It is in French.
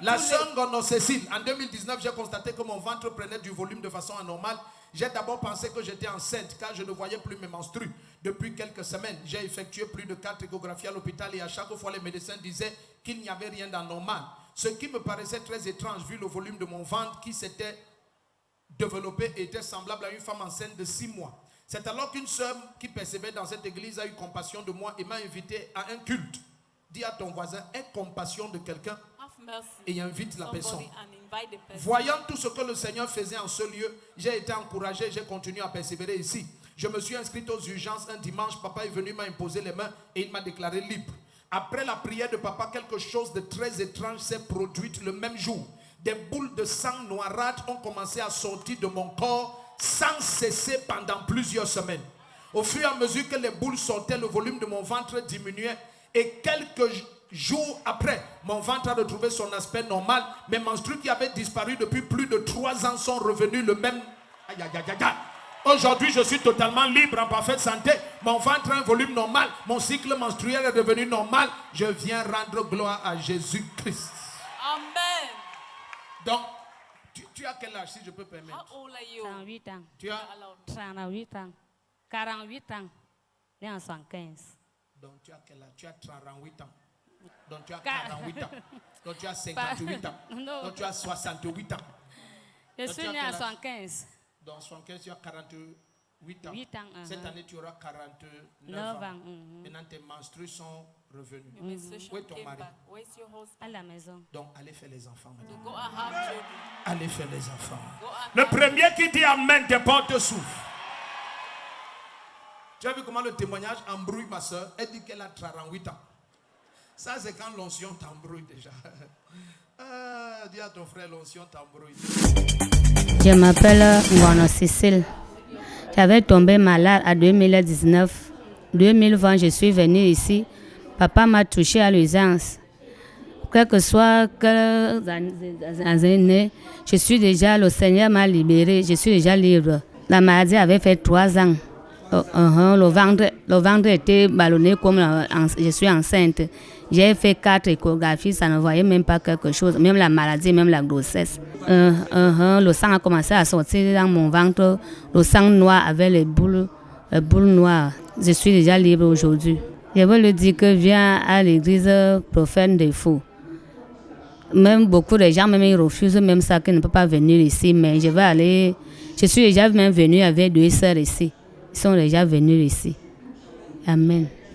La sœur Ngono Cécile, en 2019, j'ai constaté que mon ventre prenait du volume de façon anormale. J'ai d'abord pensé que j'étais enceinte car je ne voyais plus mes menstrues. Depuis quelques semaines, j'ai effectué plus de 4 échographies à l'hôpital et à chaque fois, les médecins disaient qu'il n'y avait rien d'anormal. Ce qui me paraissait très étrange vu le volume de mon ventre qui s'était développé et était semblable à une femme enceinte de 6 mois. C'est alors qu'une sœur qui persévère dans cette église a eu compassion de moi et m'a invité à un culte. Dis à ton voisin, aie compassion de quelqu'un et invite la personne. Voyant tout ce que le Seigneur faisait en ce lieu, j'ai été encouragé, j'ai continué à persévérer ici. Je me suis inscrit aux urgences un dimanche, papa est venu, m'a imposé les mains et il m'a déclaré libre. Après la prière de papa, quelque chose de très étrange s'est produit le même jour. Des boules de sang noirâtres ont commencé à sortir de mon corps sans cesser pendant plusieurs semaines. Au fur et à mesure que les boules sortaient, le volume de mon ventre diminuait et quelques jours après, mon ventre a retrouvé son aspect normal. Mes menstrues qui avaient disparu depuis plus de 3 ans sont revenues le même. Aïe, aïe, aïe, aïe. Aujourd'hui, je suis totalement libre, en parfaite santé. Mon ventre a un volume normal. Mon cycle menstruel est devenu normal. Je viens rendre gloire à Jésus-Christ. Amen. Donc, tu as quel âge, si je peux permettre? How old are you? 38 ans. Tu as 38 ans. 48 ans. Né en 75. Donc tu as quel âge? Tu as 38 ans. Donc tu as 48 ans. Donc tu as 58 ans. Non. Donc tu as 68 ans. Je Donc, suis tu as né quel en âge? 75. Dans 75, tu as 48 ans. 8 ans. Cette année, tu auras 49 9 ans. ans. Maintenant, tes menstrues sont revenues. Your menstruation Où est ton came mari? back. Where's your husband? À la maison. Donc, allez faire les enfants maintenant. Go and have children. Allez faire les enfants. Go and Le have premier qui dit Amen, tes portes s'ouvrent. Tu as vu comment le témoignage embrouille ma soeur? Elle dit qu'elle a 38 ans. Ça, c'est quand l'onction t'embrouille déjà. Dis à ton frère, l'onction t'embrouille. Je m'appelle Ngono Cécile. J'avais tombé malade en 2019. 2020, je suis venue ici. Papa m'a touché à l'urgence. Quel que soit quelles années, je suis déjà, le Seigneur m'a libérée. Je suis déjà libre. La maladie avait fait 3 ans. Le ventre était ballonné comme je suis enceinte. J'ai fait 4 échographies, ça ne voyait même pas quelque chose, même la maladie, même la grossesse. Le sang a commencé à sortir dans mon ventre, le sang noir avec les boules noires. Je suis déjà libre aujourd'hui. Je veux lui dire que viens à l'église prophète de fou. Même beaucoup de gens, même ils refusent même ça, qu'ils ne peuvent pas venir ici, mais je vais aller. Je suis déjà même venue avec 2 sœurs ici. Ils sont déjà venus ici. Amen.